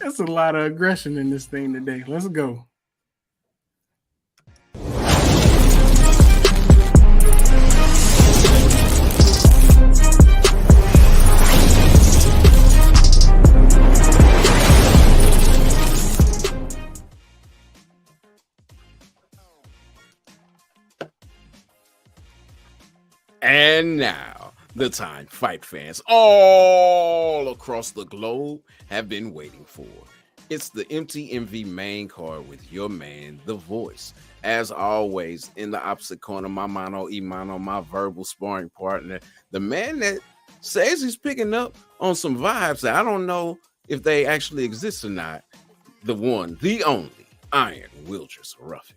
That's a lot of aggression in this thing today. Let's go. And now, the time fight fans all across the globe have been waiting for. It's the MTMV main card with your man, The Voyze. As always, in the opposite corner, my mano Imano, my verbal sparring partner, the man that says he's picking up on some vibes that I don't know if they actually exist or not. The one, the only, Iron Wildress Ruffin.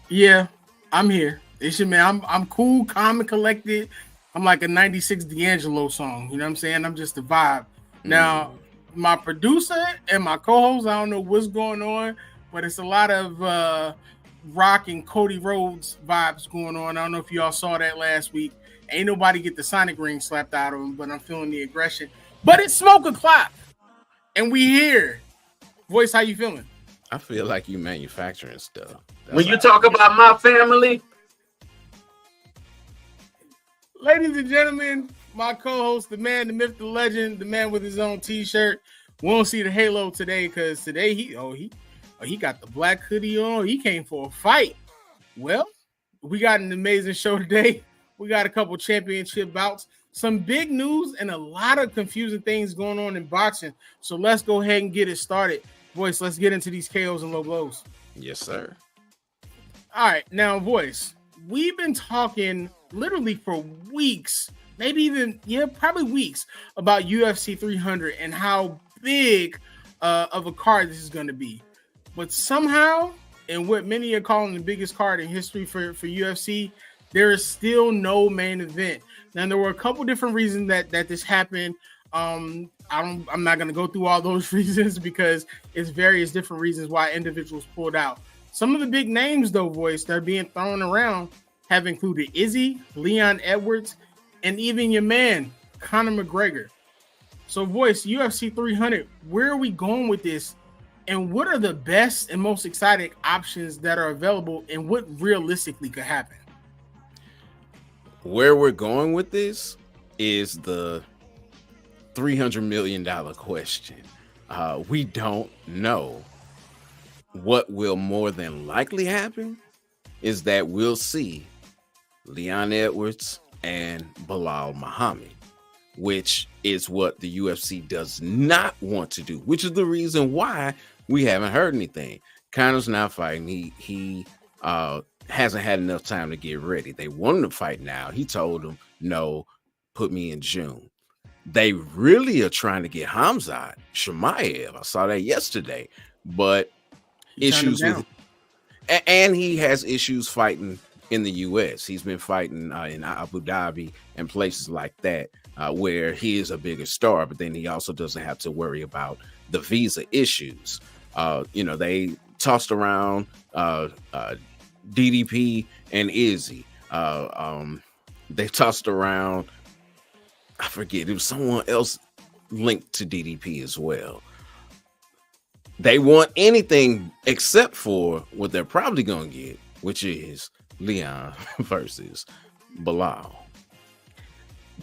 Yeah, I'm here. It's your man. I'm cool, calm, and collected. I'm like a 96 D'Angelo song. You know what I'm saying? I'm just a vibe. Now, my producer and my co-host, I don't know what's going on, but it's a lot of Rock and Cody Rhodes vibes going on. I don't know if y'all saw that last week. Ain't nobody get the Sonic ring slapped out of him, but I'm feeling the aggression. But it's smoke o'clock, and we here. Voyze, how you feeling? I feel like you manufacturing stuff. When you talk about my family, ladies and gentlemen, my co-host, the man, the myth, the legend, the man with his own T-shirt. We won't see the halo today because today he got the black hoodie on. He came for a fight. Well, we got an amazing show today. We got a couple championship bouts, some big news, and a lot of confusing things going on in boxing. So let's go ahead and get it started. Voyze, let's get into these KOs and low blows. Yes, sir. All right, now, Voyze, we've been talking literally for weeks, maybe even, probably weeks, about UFC 300 and how big of a card this is going to be. But somehow, in what many are calling the biggest card in history for UFC, there is still no main event. Now, there were a couple different reasons that this happened. I'm not going to go through all those reasons because it's various different reasons why individuals pulled out. Some of the big names, though, Voyze, that are being thrown around have included Izzy, Leon Edwards, and even your man, Conor McGregor. So, Voyze, UFC 300, where are we going with this? And what are the best and most exciting options that are available and what realistically could happen? Where we're going with this is the $300 million question. We don't know. What will more than likely happen is that we'll see Leon Edwards and Bilal Muhammad, which is what the UFC does not want to do, which is the reason why we haven't heard anything. Conor's not fighting. He hasn't had enough time to get ready. They want him to fight now. He told them, no, put me in June. They really are trying to get Khamzat Chimaev. I saw that yesterday, but issues with, and he has issues fighting in the U.S. He's been fighting in Abu Dhabi and places like that where he is a bigger star, but then he also doesn't have to worry about the visa issues. They tossed around DDP and Izzy. They tossed around, I forget, it was someone else linked to DDP as well. They want anything except for what they're probably going to get, which is Leon versus Bilal.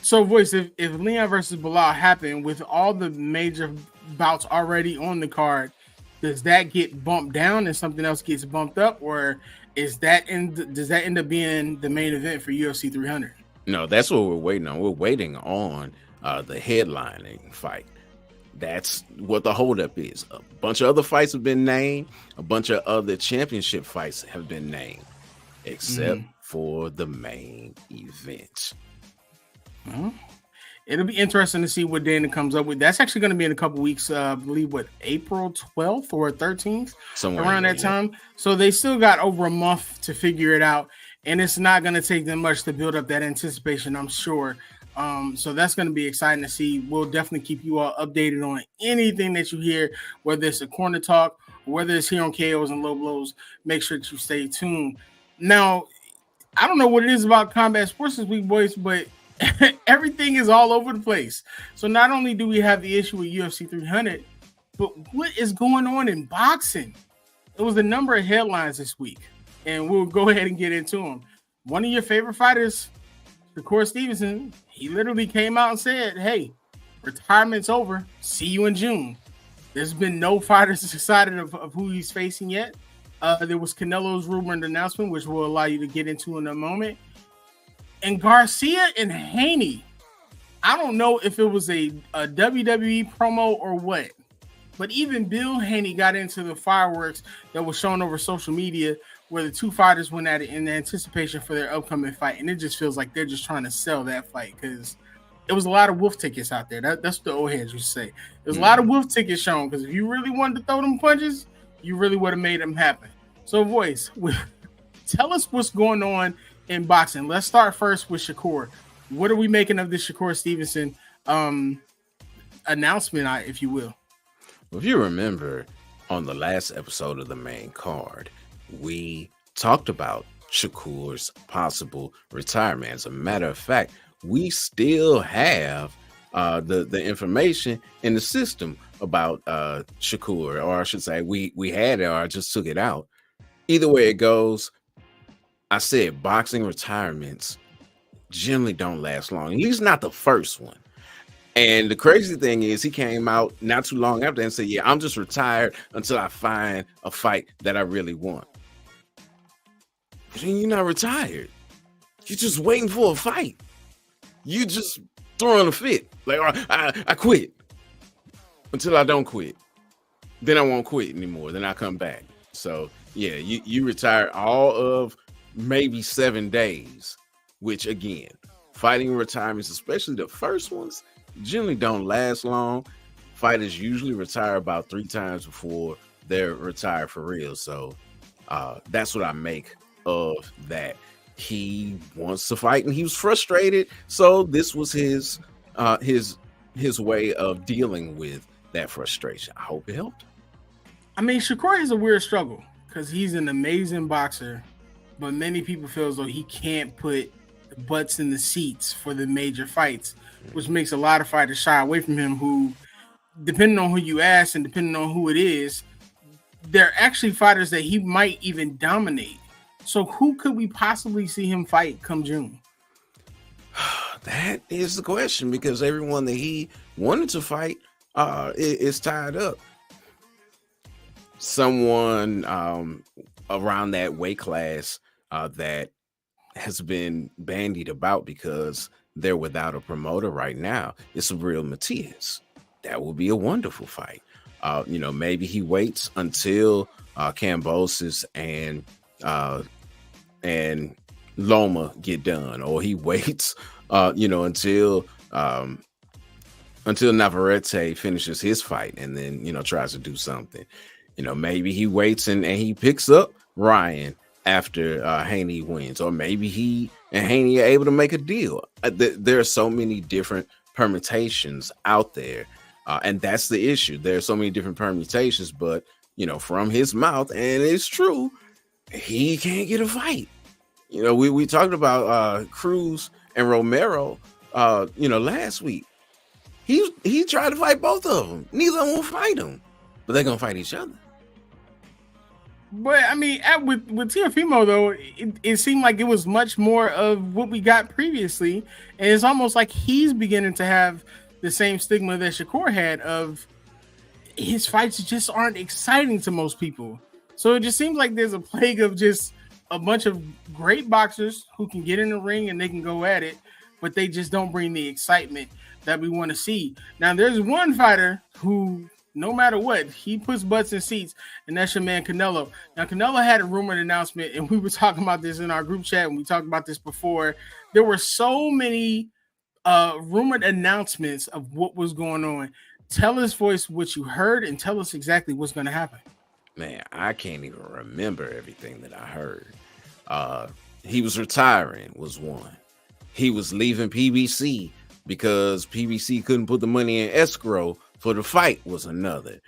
So, Voyze, if Leon versus Bilal happened with all the major bouts already on the card, does that get bumped down and something else gets bumped up, or does that end up being the main event for UFC 300? No, that's what we're waiting on. We're waiting on the headlining fight. That's what the holdup is. A bunch of other fights have been named. A bunch of other championship fights have been named, except for the main event. It'll be interesting to see what Dana comes up with. That's actually going to be in a couple weeks. I believe, April 12th or 13th? Somewhere around that time. So they still got over a month to figure it out. And it's not going to take them much to build up that anticipation, I'm sure. So that's going to be exciting to see. We'll definitely keep you all updated on anything that you hear, whether it's a corner talk, or whether it's here on KOs and low blows. Make sure that you stay tuned. Now, I don't know what it is about combat sports this week, boys, but everything is all over the place. So not only do we have the issue with UFC 300, But what is going on in boxing? It was a number of headlines this week, and we'll go ahead and get into them. One of your favorite fighters, Shakur Stevenson, he literally came out and said, hey, retirement's over. See you in June. There's been no fighters decided of who he's facing yet. There was Canelo's rumored announcement, which we'll allow you to get into in a moment. And Garcia and Haney, I don't know if it was a WWE promo or what, but even Bill Haney got into the fireworks that was shown over social media where the two fighters went at it in anticipation for their upcoming fight. And it just feels like they're just trying to sell that fight because it was a lot of wolf tickets out there. That's what the old heads used to say. There's a lot of wolf tickets shown because if you really wanted to throw them punches, you really would have made them happen. So, Voyze, tell us what's going on in boxing. Let's start first with Shakur. What are we making of this Shakur Stevenson announcement, if you will? Well, if you remember on the last episode of the main card, we talked about Shakur's possible retirement. As a matter of fact, we still have the information in the system about Shakur, or I should say we had it, or I just took it out. Either way it goes, I said boxing retirements generally don't last long. He's not the first one. And the crazy thing is he came out not too long after and said, yeah, I'm just retired until I find a fight that I really want. You're not retired. You're just waiting for a fight. You just throwing a fit. Like, I quit until I don't quit. Then I won't quit anymore. Then I come back. So, yeah, you retire all of maybe 7 days, which, again, fighting retirements, especially the first ones, generally don't last long. Fighters usually retire about 3 times before they're retired for real. So that's what I make of that. He wants to fight and he was frustrated. So this was his way of dealing with that frustration. I hope it helped. I mean, Shakur has a weird struggle because he's an amazing boxer, but many people feel as though he can't put butts in the seats for the major fights, which makes a lot of fighters shy away from him who, depending on who you ask and depending on who it is, they're actually fighters that he might even dominate. So who could we possibly see him fight come June? That is the question, because everyone that he wanted to fight is tied up. Someone around that weight class that has been bandied about because they're without a promoter right now. It's a real Matias. That will be a wonderful fight. Maybe he waits until Kambosos and Loma get done, or he waits, until Navarrete finishes his fight and then, tries to do something. Maybe he waits and he picks up Ryan after Haney wins, or maybe he and Haney are able to make a deal. There are so many different permutations out there, and that's the issue. There are so many different permutations, but from his mouth, and it's true, he can't get a fight. We talked about Cruz and Romero, last week. He tried to fight both of them. Neither of them will fight him, but they're gonna fight each other. But I mean, with Teofimo though, it seemed like it was much more of what we got previously, and it's almost like he's beginning to have the same stigma that Shakur had of his fights just aren't exciting to most people. So it just seems like there's a plague of just a bunch of great boxers who can get in the ring and they can go at it, but they just don't bring the excitement that we want to see. Now, there's one fighter who, no matter what, he puts butts in seats, and that's your man Canelo. Now, Canelo had a rumored announcement, and we were talking about this in our group chat, and we talked about this before. There were so many rumored announcements of what was going on. Tell us, Voyze, what you heard, and tell us exactly what's going to happen. Man, I can't even remember everything that I heard. He was retiring was one. He was leaving PBC because PBC couldn't put the money in escrow for the fight was another.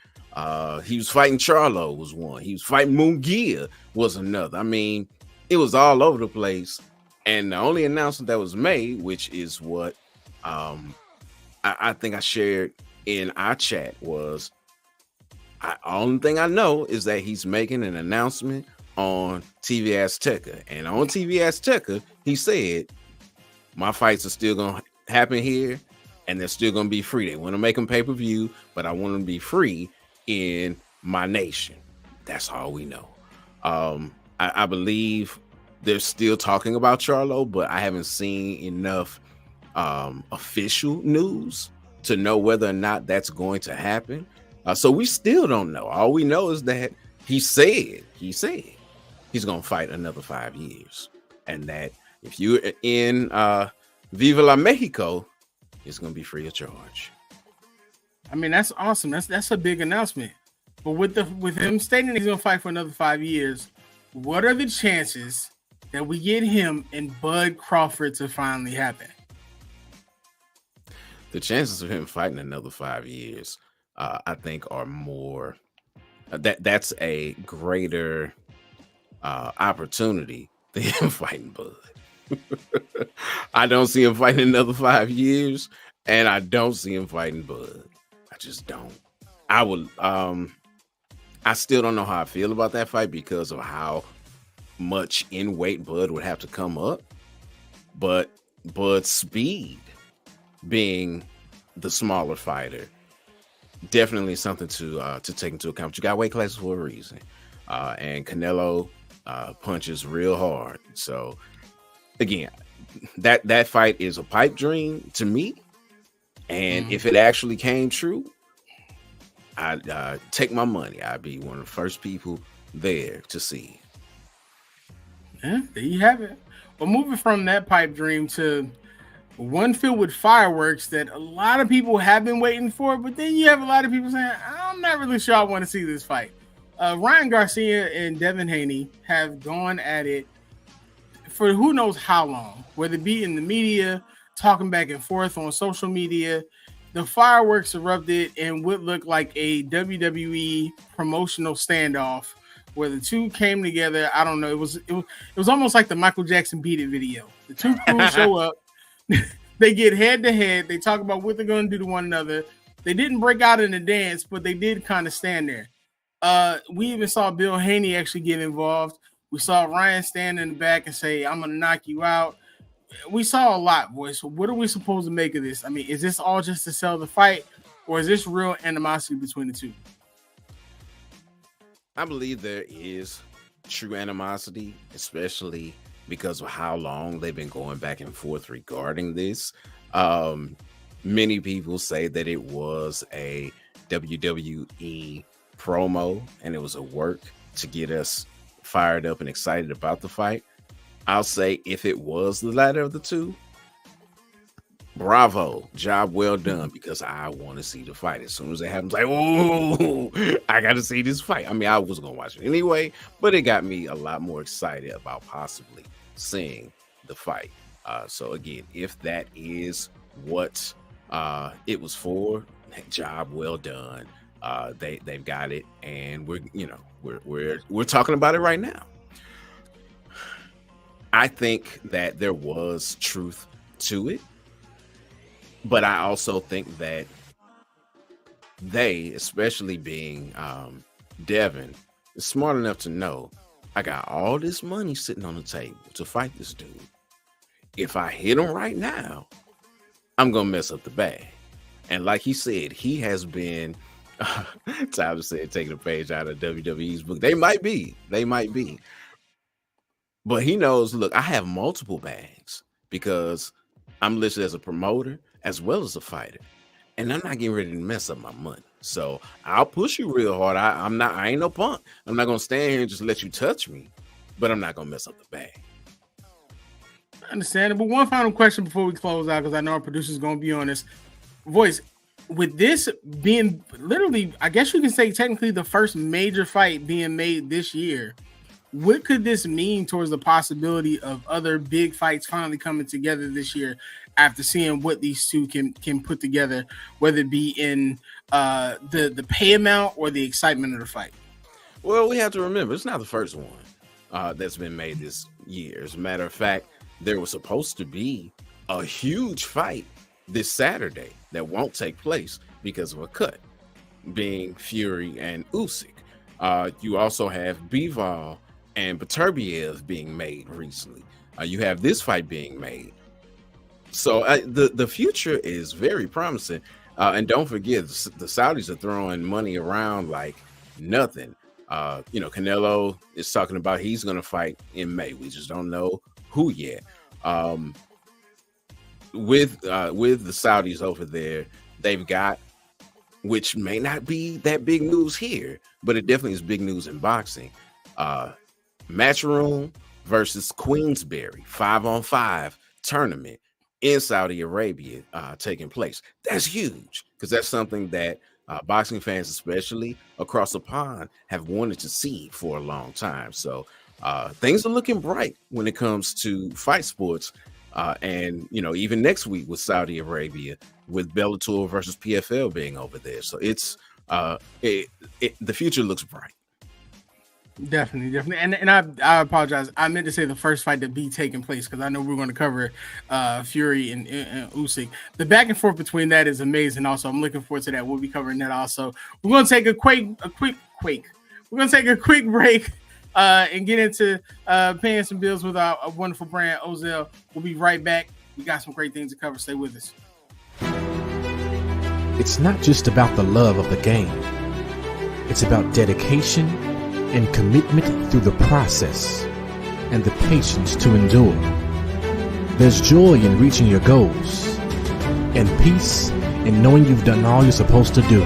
He was fighting Charlo was one. He was fighting Munguia was another. I mean, it was all over the place. And the only announcement that was made, which is what I think I shared in our chat, was Only thing I know is that he's making an announcement on TV Azteca, and on TV Azteca, he said, "My fights are still gonna happen here, and they're still gonna be free. They want to make them pay-per-view, but I want them to be free in my nation." That's all we know. I believe they're still talking about Charlo, but I haven't seen enough official news to know whether or not that's going to happen. So we still don't know. All we know is that he said he's gonna fight another 5 years, and that if you're in Viva la Mexico, it's gonna be free of charge. I mean, that's awesome. That's a big announcement. But with him stating he's gonna fight for another 5 years, what are the chances that we get him and Bud Crawford to finally happen? The chances of him fighting another 5 years, I think, are more. That's a greater opportunity than him fighting Bud. I don't see him fighting another 5 years, and I don't see him fighting Bud. I just don't. I still don't know how I feel about that fight because of how much in weight Bud would have to come up. But Bud's speed, being the smaller fighter, definitely something to take into account. But you got weight classes for a reason, and Canelo punches real hard. So again, that fight is a pipe dream to me, and if it actually came true, I'd take my money. I'd be one of the first people there to see. Yeah, there you have it. Well, moving from that pipe dream to one filled with fireworks that a lot of people have been waiting for, but then you have a lot of people saying, "I'm not really sure I want to see this fight." Ryan Garcia and Devin Haney have gone at it for who knows how long, whether it be in the media, talking back and forth on social media. The fireworks erupted in what looked like a WWE promotional standoff where the two came together. I don't know. It was almost like the Michael Jackson Beat It video. The two crews show up. They get head to head. They talk about what they're going to do to one another. They didn't break out in a dance, but they did kind of stand there. We even saw Bill Haney actually get involved. We saw Ryan stand in the back and say, "I'm going to knock you out." We saw a lot, boys. So what are we supposed to make of this? I mean, is this all just to sell the fight, or is this real animosity between the two? I believe there is true animosity, especially because of how long they've been going back and forth regarding this. Many people say that it was a WWE promo and it was a work to get us fired up and excited about the fight. I'll say if it was the latter of the two, bravo, job well done, because I want to see the fight. As soon as it happens, like, oh, I got to see this fight. I mean, I was going to watch it anyway, but it got me a lot more excited about possibly seeing the fight. So again, if that is what it was for, job well done. They've got it, and we're talking about it right now. I think that there was truth to it, but I also think that they, especially being Devin, is smart enough to know I got all this money sitting on the table to fight this dude. If I hit him right now, I'm gonna mess up the bag. And like he said, he has been Tyler said taking a page out of WWE's book. They might be. But he knows, look, I have multiple bags because I'm listed as a promoter as well as a fighter. And I'm not getting ready to mess up my money. So I'll push you real hard. I ain't no punk. I'm not going to stand here and just let you touch me, but I'm not going to mess up the bag. Understandable. One final question before we close out, because I know our producer's going to be on this. Voyze, with this being literally, I guess you can say technically the first major fight being made this year, what could this mean towards the possibility of other big fights finally coming together this year after seeing what these two can put together, whether it be in the pay amount or the excitement of the fight? Well, we have to remember, it's not the first one that's been made this year. As a matter of fact, there was supposed to be a huge fight this Saturday that won't take place because of a cut. being Fury and Usyk. You also have Bivol and Beterbiev being made recently. You have this fight being made. So the future is very promising. And don't forget, the Saudis are throwing money around like nothing. Canelo is talking about he's going to fight in May. We just don't know who yet. With the Saudis over there, they've got, which may not be that big news here, but it definitely is big news in boxing. Matchroom versus Queensberry 5-on-5 tournament in Saudi Arabia taking place. That's huge because that's something that boxing fans, especially across the pond, have wanted to see for a long time. So things are looking bright when it comes to fight sports. And even next week with Saudi Arabia, with Bellator versus PFL being over there. So it's the future looks bright. Definitely. And I apologize. I meant to say the first fight to be taking place because I know we're going to cover Fury and Usyk. The back and forth between that is amazing. Also, I'm looking forward to that. We'll be covering that also. We're going to take a quick. We're going to take a quick break and get into paying some bills with our wonderful brand, Ozell. We'll be right back. We got some great things to cover. Stay with us. It's not just about the love of the game. It's about dedication and commitment through the process and the patience to endure. There's joy in reaching your goals and peace in knowing you've done all you're supposed to do.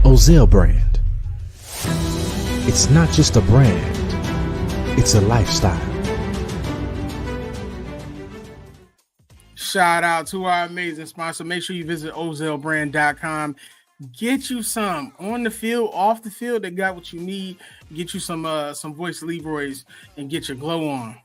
Ozell brand. It's not just a brand, it's a lifestyle. Shout out to our amazing sponsor. Make sure you visit ozellbrand.com. Get you some on the field, off the field. They got what you need. Get you some Voyze Leroy's and get your glow on.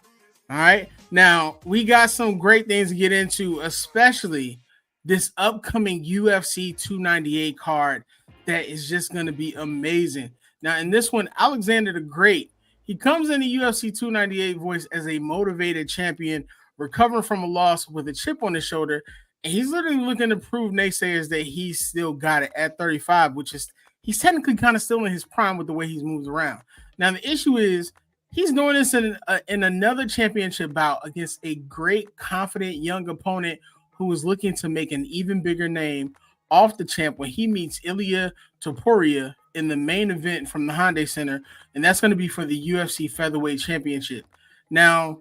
All right. Now we got some great things to get into, especially this upcoming UFC 298 card that is just going to be amazing. Now in this one, Alexander the Great, he comes in the UFC 298 Voyze as a motivated champion, recovering from a loss with a chip on his shoulder. And he's literally looking to prove naysayers that he's still got it at 35, which is he's technically kind of still in his prime with the way he's moved around. Now, the issue is he's doing this in another championship bout against a great, confident young opponent who is looking to make an even bigger name off the champ when he meets Ilia Topuria in the main event from the Hyundai Center. And that's going to be for the UFC Featherweight Championship. Now,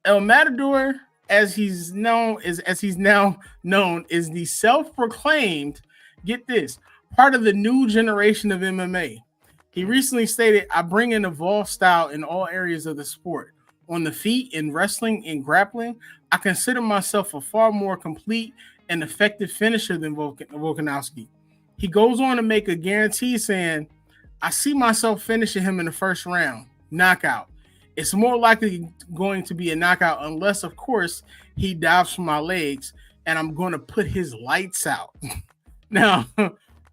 El Matador, as he's now known, is the self-proclaimed, get this, part of the new generation of MMA. He recently stated, I bring an evolved style in all areas of the sport. On the feet, in wrestling, in grappling, I consider myself a far more complete and effective finisher than Volkanovski. He goes on to make a guarantee saying, I see myself finishing him in the first round, knockout. It's more likely going to be a knockout unless, of course, he dives for my legs and I'm going to put his lights out. Now,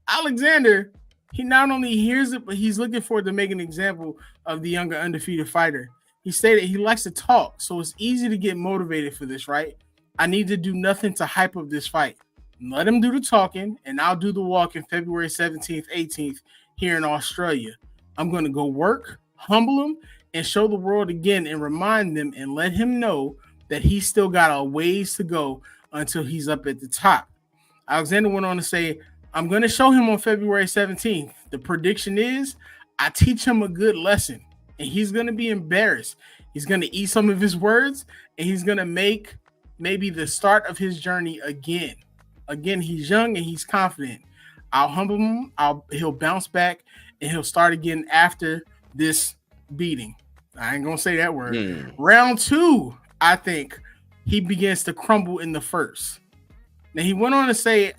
Alexander, he not only hears it, but he's looking forward to make an example of the younger undefeated fighter. He stated he likes to talk, so it's easy to get motivated for this, right? I need to do nothing to hype up this fight. Let him do the talking, and I'll do the walking February 17th, 18th here in Australia. I'm going to go work, humble him, and show the world again and remind them and let him know that he's still got a ways to go until he's up at the top. Alexander went on to say, I'm going to show him on February 17th. The prediction is I teach him a good lesson, and he's going to be embarrassed. He's going to eat some of his words, and he's going to make maybe the start of his journey again. Again, he's young and he's confident. I'll humble him. He'll bounce back, and he'll start again after this beating. I ain't gonna say that word. Round 2, I think he begins to crumble in the first. Now he went on to say,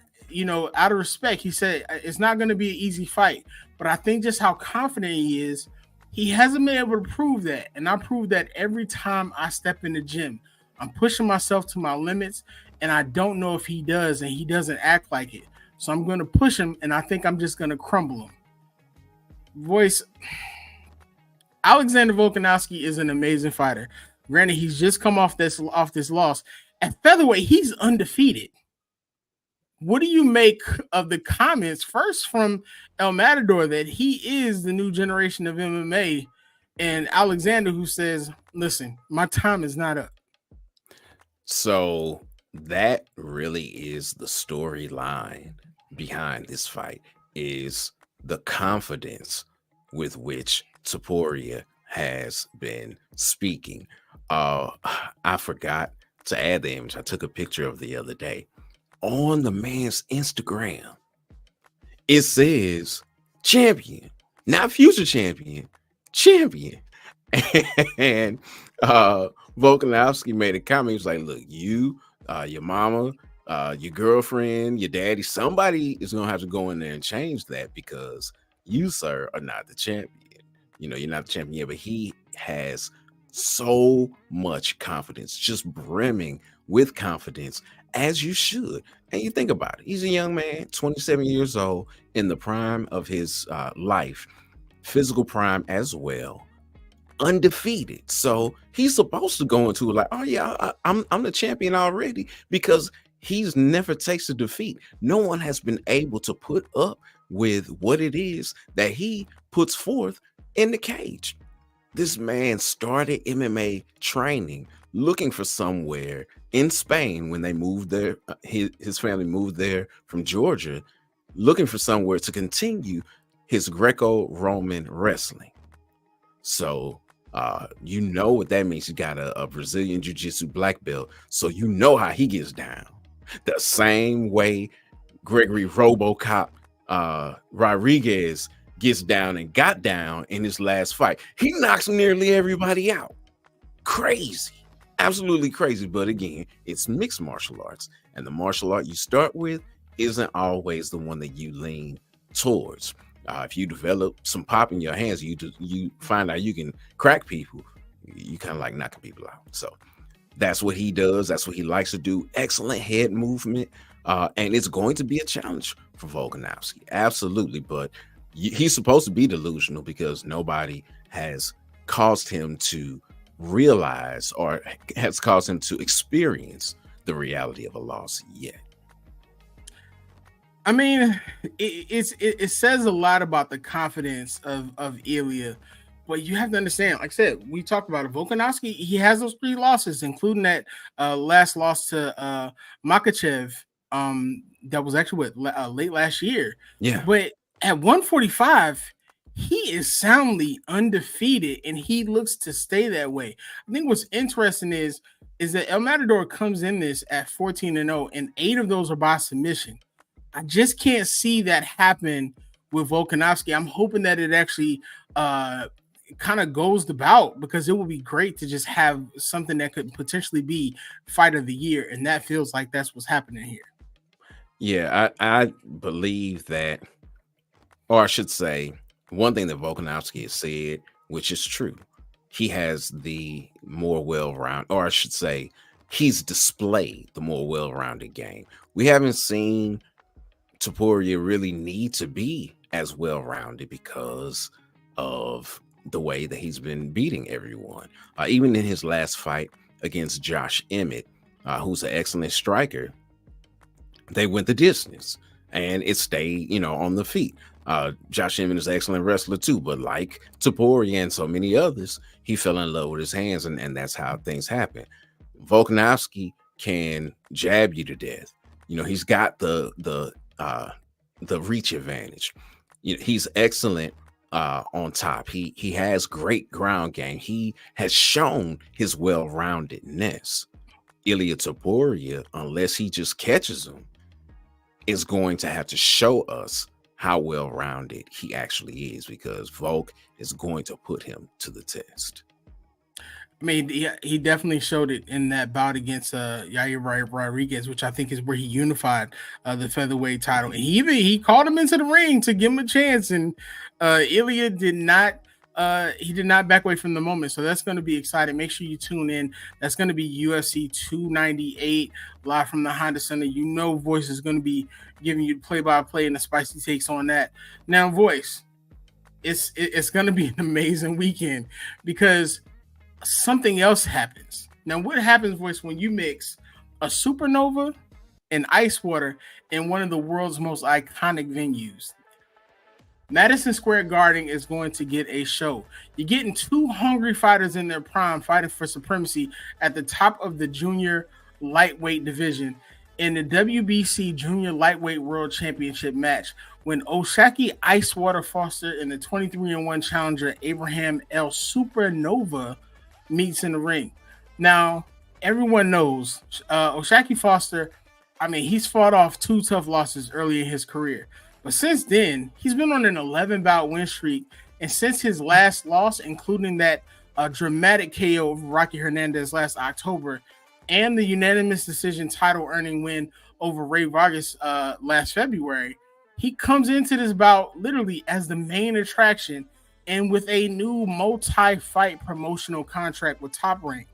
out of respect, he said it's not going to be an easy fight, but I think just how confident he is, he hasn't been able to prove that, and I prove that every time I step in the gym. I'm pushing myself to my limits, and I don't know if he does, and he doesn't act like it. So I'm going to push him, and I think I'm just going to crumble him. Voyze. Alexander Volkanovski is an amazing fighter. Granted, he's just come off this loss. At featherweight, he's undefeated. what do you make of the comments first from El Matador that he is the new generation of MMA, and Alexander who says, "Listen, my time is not up." So that really is the storyline behind this fight, is the confidence with which Topuria has been speaking. I forgot to add the image. I took a picture of the other day. On the man's Instagram, it says champion, not future champion, champion. And Volkanovski made a comment. He was like, look, you, your mama, your girlfriend, your daddy, somebody is gonna have to go in there and change that, because you, sir, are not the champion. You know, you're not the champion yet. But he has so much confidence, just brimming with confidence, as you should. And you think about it, he's a young man, 27 years old, in the prime of his life, physical prime as well, undefeated. So he's supposed to go into it like, oh yeah, I'm the champion already, because he's never tasted defeat. No one has been able to put up with what it is that he puts forth in the cage. This man started MMA training looking for somewhere in Spain when they moved there. His family moved there from Georgia, looking for somewhere to continue his Greco-Roman wrestling. So you know what that means. He got a Brazilian Jiu-Jitsu black belt, so you know how he gets down. The same way Gregory RoboCop Rodriguez gets down and got down in his last fight. He knocks nearly everybody out. Crazy. Absolutely crazy. But again, it's mixed martial arts, and the martial art you start with isn't always the one that you lean towards. If you develop some pop in your hands, you find out you can crack people, you kind of like knocking people out. So that's what he does. That's what he likes to do. Excellent head movement. And it's going to be a challenge for Volkanovski. Absolutely. But he's supposed to be delusional, because nobody has caused him to realize or has caused him to experience the reality of a loss yet. I mean, it says a lot about the confidence of Ilya, but you have to understand, like I said, we talked about it. Volkanovski, he has those 3 losses, including that last loss to Makhachev, that was actually late last year. Yeah. But at 145, he is soundly undefeated, and he looks to stay that way. I think what's interesting is that El Matador comes in this at 14-0, and 8 of those are by submission. I just can't see that happen with Volkanovski. I'm hoping that it actually kind of goes the bout, because it would be great to just have something that could potentially be fight of the year, and that feels like that's what's happening here. Yeah, I believe that, or I should say, one thing that Volkanovski has said, which is true, he has the more well-rounded, or I should say, he's displayed the more well-rounded game. We haven't seen Topuria really need to be as well-rounded because of the way that he's been beating everyone. Even in his last fight against Josh Emmett, who's an excellent striker, they went the distance and it stayed, on the feet. Josh Emmett is an excellent wrestler too, but like Topuria and so many others, he fell in love with his hands, and that's how things happen. Volkanovski can jab you to death. He's got the reach advantage. He's excellent on top. He has great ground game. He has shown his well-roundedness. Ilya Topuria, unless he just catches him, is going to have to show us how well-rounded he actually is, because Volk is going to put him to the test. I mean, he definitely showed it in that bout against Yair Rodriguez, which I think is where he unified the featherweight title. And he called him into the ring to give him a chance, and Ilya did not. He did not back away from the moment, so that's going to be exciting. Make sure you tune in. That's going to be UFC 298 live from the Honda Center. Voyze is going to be giving you play-by-play and the spicy takes on that. Now, Voyze, it's going to be an amazing weekend, because something else happens. Now, what happens, Voyze, when you mix a supernova in ice water in one of the world's most iconic venues. Madison Square Garden is going to get a show. You're getting two hungry fighters in their prime fighting for supremacy at the top of the junior lightweight division in the WBC Junior Lightweight World Championship match when Oshaki Icewater Foster and the 23-1 challenger Abraham El Supernova meets in the ring. Now, everyone knows Oshaki Foster, I mean, he's fought off two tough losses early in his career. But since then, he's been on an 11-bout win streak. And since his last loss, including that dramatic KO of Rocky Hernandez last October and the unanimous decision title-earning win over Ray Vargas last February, he comes into this bout literally as the main attraction and with a new multi-fight promotional contract with Top Rank.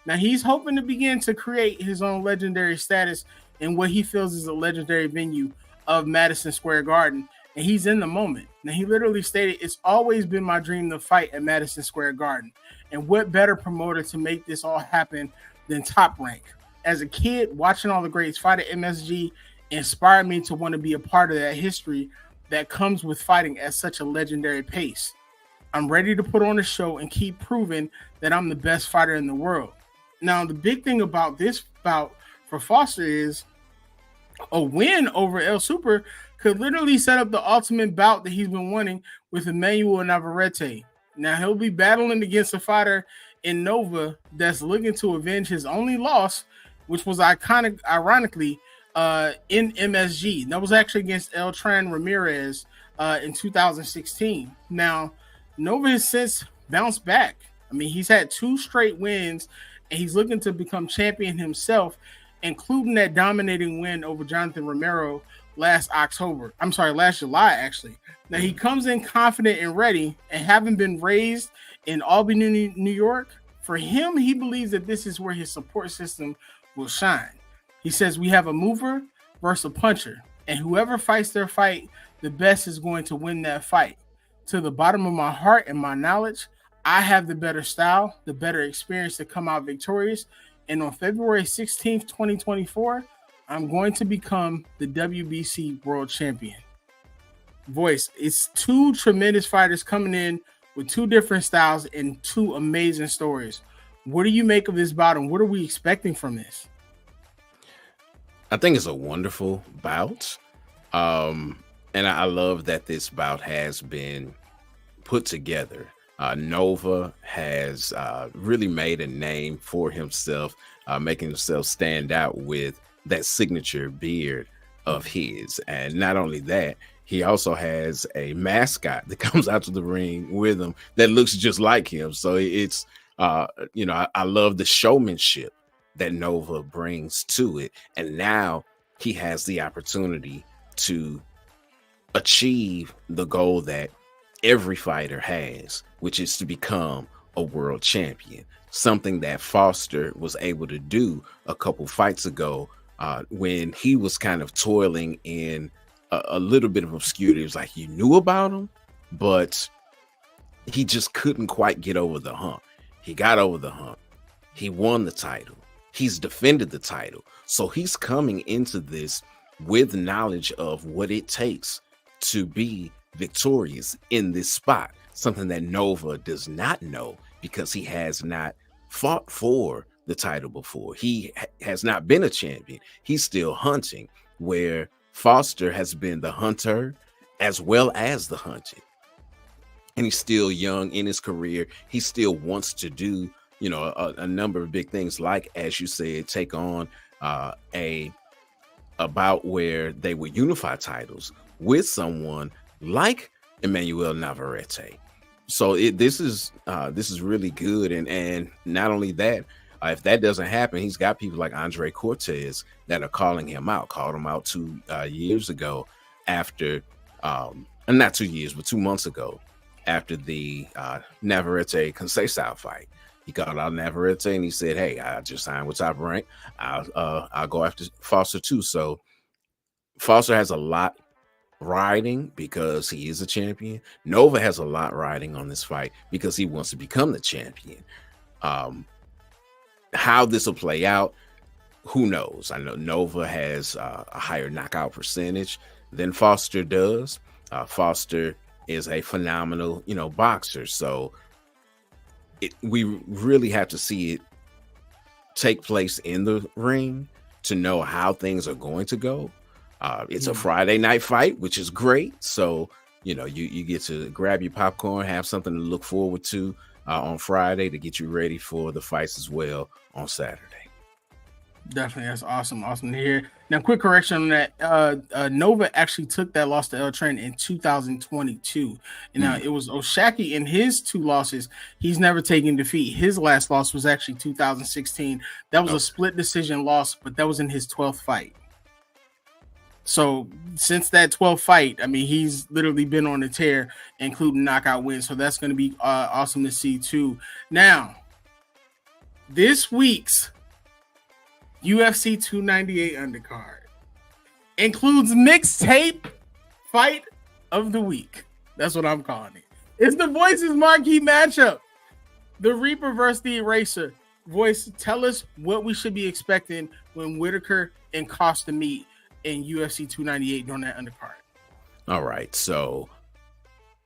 Now, he's hoping to begin to create his own legendary status in what he feels is a legendary venue of Madison Square Garden, and he's in the moment. Now, he literally stated, "It's always been my dream to fight at Madison Square Garden, and what better promoter to make this all happen than Top Rank? As a kid, watching all the greats fight at MSG inspired me to want to be a part of that history that comes with fighting at such a legendary pace. I'm ready to put on a show and keep proving that I'm the best fighter in the world." Now, the big thing about this bout for Foster is a win over El Super could literally set up the ultimate bout that he's been wanting with Emmanuel Navarrete. Now, he'll be battling against a fighter in Nova that's looking to avenge his only loss, which was ironically in MSG. That was actually against Eltran Ramirez in 2016. Now, Nova has since bounced back. I mean, he's had 2 straight wins, and he's looking to become champion himself, including that dominating win over Jonathan Romero last July, actually. Now, he comes in confident and ready, and having been raised in Albany, New York, for him, he believes that this is where his support system will shine. He says, "We have a mover versus a puncher, and whoever fights their fight the best is going to win that fight. To the bottom of my heart and my knowledge, I have the better style, the better experience to come out victorious. And on February 16th, 2024, I'm going to become the WBC World Champion." Voyze, it's 2 tremendous fighters coming in with 2 different styles and 2 amazing stories. What do you make of this bout, and what are we expecting from this? I think it's a wonderful bout. And I love that this bout has been put together. Nova has really made a name for himself, making himself stand out with that signature beard of his. And not only that, he also has a mascot that comes out to the ring with him that looks just like him. So it's, I love the showmanship that Nova brings to it. And now he has the opportunity to achieve the goal that every fighter has, which is to become a world champion. Something that Foster was able to do a couple fights ago when he was kind of toiling in a little bit of obscurity. It was like you knew about him, but he just couldn't quite get over the hump. He got over the hump. He won the title. He's defended the title. So he's coming into this with knowledge of what it takes to be victorious in this spot, something that Nova does not know because he has not fought for the title before. He has not been a champion. He's still hunting, where Foster has been the hunter as well as the hunted. And he's still young in his career. He still wants to do, a number of big things, like, as you said, take on a bout where they would unify titles with someone like Emmanuel Navarrete. So this is really good. And not only that, if that doesn't happen, he's got people like Andre Cortez that are calling him out. Called him out 2 years ago after, not 2 years, but 2 months ago after the Navarrete Conceição fight. He called out Navarrete and he said, "Hey, I just signed with Top Rank. I'll go after Foster too." So Foster has a lot riding because he is a champion. Nova has a lot riding on this fight because he wants to become the champion. How this will play out, who knows? I know Nova has a higher knockout percentage than Foster does. Foster is a phenomenal, boxer. So we really have to see it take place in the ring to know how things are going to go. It's a Friday night fight, which is great. So, you get to grab your popcorn, have something to look forward to on Friday to get you ready for the fights as well on Saturday. Definitely. That's awesome. Awesome to hear. Now, quick correction on that. Nova actually took that loss to El Tren in 2022. And now it was Oshaki in his 2 losses. He's never taken defeat. His last loss was actually 2016. That was a split decision loss, but that was in his 12th fight. So since that 12th fight, I mean, he's literally been on a tear, including knockout wins. So that's going to be awesome to see too. Now, this week's UFC 298 undercard includes mixtape fight of the week. That's what I'm calling it. It's the Voyze's marquee matchup. The Reaper versus the Eraser. Voyze, tell us what we should be expecting when Whitaker and Costa meet in UFC 298 during that undercard. All right. So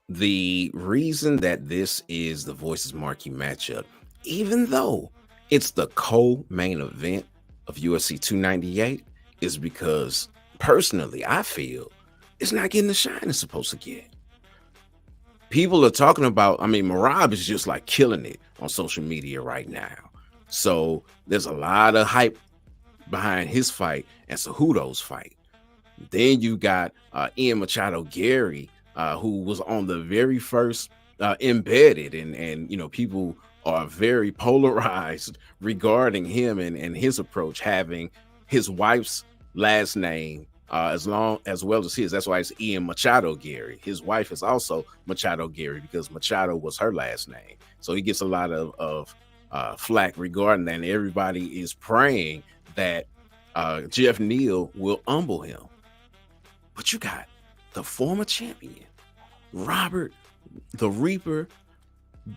the reason that this is the Voyze's marquee matchup, even though it's the co-main event of UFC 298, is because personally I feel it's not getting the shine it's supposed to get. People are talking about, Merab is just like killing it on social media right now. So there's a lot of hype behind his fight and Cejudo's fight. Then you got Ian Machado Gary, who was on the very first Embedded, and people are very polarized regarding him and his approach, having his wife's last name as well as his. That's why it's Ian Machado Gary. His wife is also Machado Gary because Machado was her last name. So he gets a lot of flack regarding that, and everybody is praying that Jeff Neal will humble him. But you got the former champion, Robert the Reaper,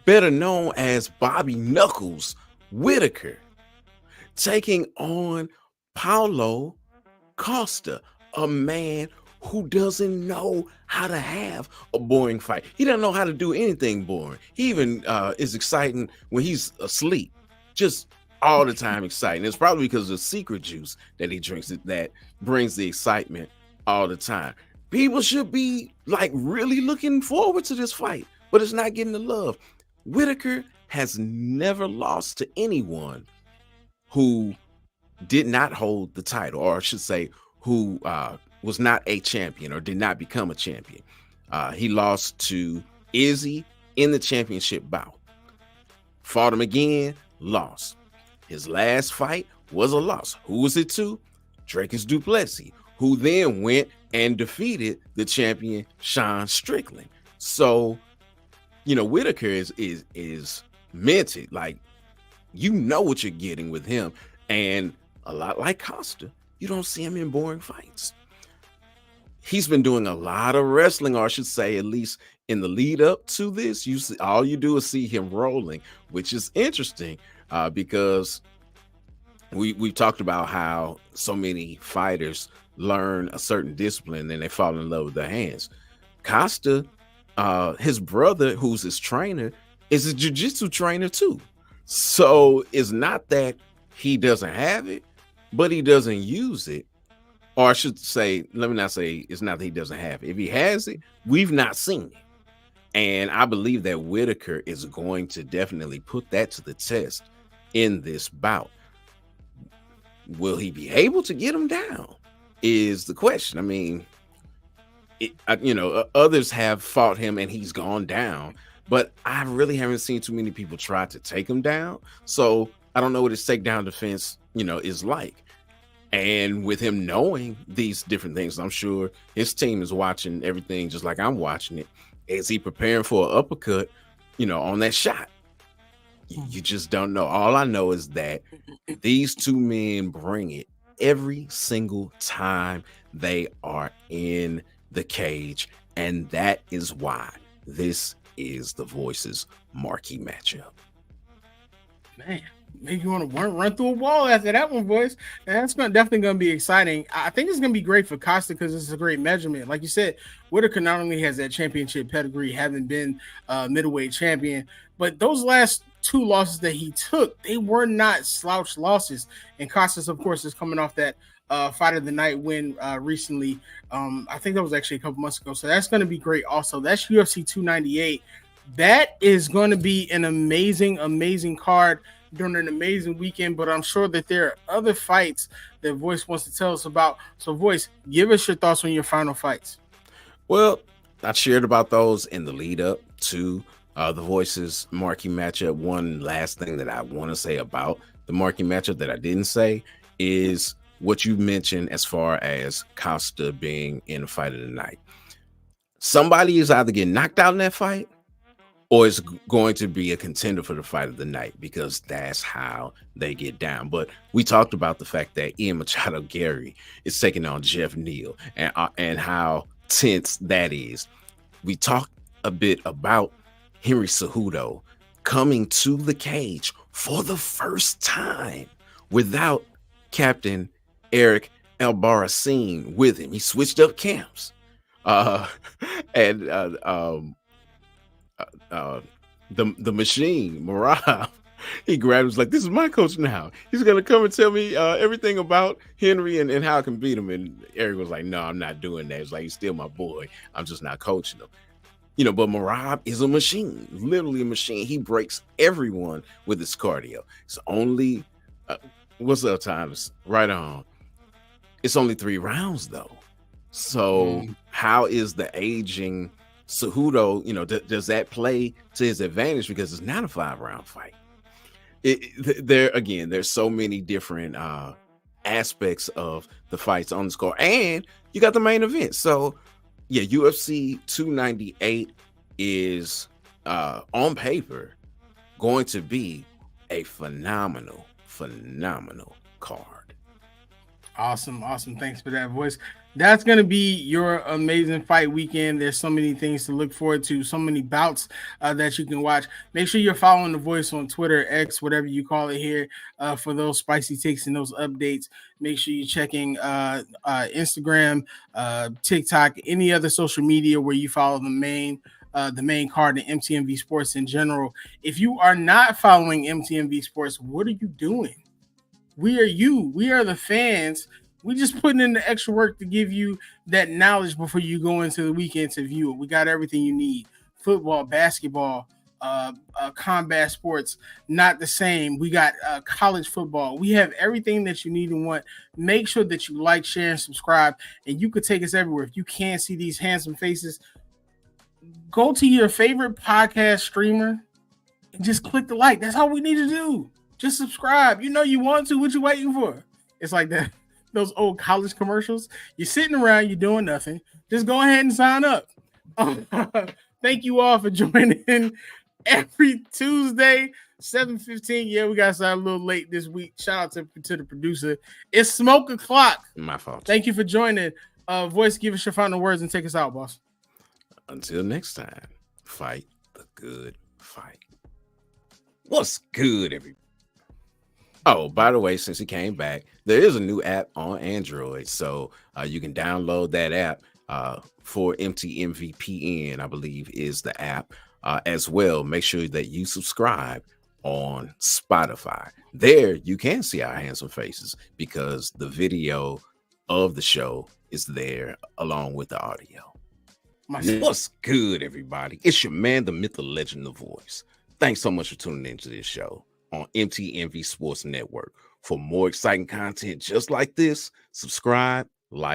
better known as Bobby Knuckles Whitaker, taking on Paulo Costa, a man who doesn't know how to have a boring fight. He doesn't know how to do anything boring. He even is exciting when he's asleep, just all the time exciting. It's probably because of the secret juice that he drinks that brings the excitement all the time. People should be like really looking forward to this fight, but it's not getting the love. Whitaker has never lost to anyone who did not hold the title, or I should say who was not a champion or did not become a champion. He lost to Izzy in the championship bout. Fought him again, lost. His last fight was a loss. Who was it to? Dracus du Plessis, who then went and defeated the champion Sean Strickland. So, Whitaker is minted. Like, what you're getting with him. And a lot like Costa, you don't see him in boring fights. He's been doing a lot of wrestling, or I should say, at least in the lead up to this, all you do is see him rolling, which is interesting because we've talked about how so many fighters learn a certain discipline and they fall in love with their hands. Costa, his brother, who's his trainer, is a jiu-jitsu trainer too. So it's not that he doesn't have it, but he doesn't use it. Or I should say, let me not say it's not that he doesn't have it. If he has it, we've not seen it. And I believe that Whitaker is going to definitely put that to the test in this bout. Will he be able to get him down is the question. Others have fought him and he's gone down, but I really haven't seen too many people try to take him down. So I don't know what his takedown defense, is like. And with him knowing these different things, I'm sure his team is watching everything just like I'm watching it. Is he preparing for an uppercut, on that shot? You just don't know. All I know is that these two men bring it every single time they are in the cage. And that is why this is the Voyze's marquee matchup. Man, Maybe you want to run through a wall after that one, boys. And that's definitely going to be exciting. I think it's going to be great for Costa because it's a great measurement. Like you said, Whitaker not only has that championship pedigree, having been middleweight champion, but those last two losses that he took, they were not slouch losses. And Costas, of course, is coming off that fight of the night win recently. I think that was actually a couple months ago. So that's going to be great. Also, that's UFC 298. That is going to be an amazing, amazing card during an amazing weekend, but I'm sure that there are other fights that Voyze wants to tell us about. So, Voyze, give us your thoughts on your final fights. Well, I shared about those in the lead up to the Voyze's Marquee matchup. One last thing that I want to say about the Marquee matchup that I didn't say is what you mentioned as far as Costa being in the fight of the night. Somebody is either getting knocked out in that fight or it's going to be a contender for the fight of the night, because that's how they get down. But we talked about the fact that Ian Machado Gary is taking on Jeff Neal and how tense that is. We talked a bit about Henry Cejudo coming to the cage for the first time without Captain Eric Albarracin with him. He switched up camps. The machine, Marab, he grabbed him, was like, this is my coach now. He's going to come and tell me everything about Henry and how I can beat him. And Eric was like, no, I'm not doing that. It's like, he's still my boy. I'm just not coaching him. You know, but Marab is a machine, literally a machine. He breaks everyone with his cardio. It's only, what's up, Times? Right on. It's only 3 rounds, though. So how is the aging Cejudo, you know, does that play to his advantage, because it's not a 5-round fight? There's so many different aspects of the fights on the score, and you got the main event. So yeah, UFC 298 is on paper going to be a phenomenal card. Awesome. Thanks for that, Voyze. That's going to be your amazing fight weekend. There's so many things to look forward to, so many bouts that you can watch. Make sure you're following the Voyze on Twitter, X, whatever you call it here, for those spicy takes and those updates. Make sure you're checking Instagram, TikTok, any other social media where you follow the main card in MTMV Sports in general. If you are not following MTMV Sports, what are you doing? We are you. We are the fans. We just putting in the extra work to give you that knowledge before you go into the weekend to view it. We got everything you need. Football, basketball, combat sports, not the same. We got college football. We have everything that you need and want. Make sure that you like, share, and subscribe. And you could take us everywhere. If you can't see these handsome faces, go to your favorite podcast streamer and just click the like. That's all we need to do. Just subscribe. You know you want to. What you waiting for? It's like that. Those old college commercials. You're sitting around, you're doing nothing. Just go ahead and sign up. Thank you all for joining every Tuesday, 7:15. Yeah, we got started a little late this week. Shout out to the producer. It's Smoke O'Clock. My fault. Thank you for joining. Voyze, give us your final words and take us out, boss. Until next time, fight the good fight. What's good, everybody? Oh, by the way, since he came back, there is a new app on Android. So you can download that app for MTMVPN, I believe is the app as well. Make sure that you subscribe on Spotify. There you can see our handsome faces because the video of the show is there along with the audio. What's good, everybody? It's your man, the myth, the legend, the Voyze. Thanks so much for tuning into this show on MTMV Sports Network. For more exciting content just like this, subscribe, like,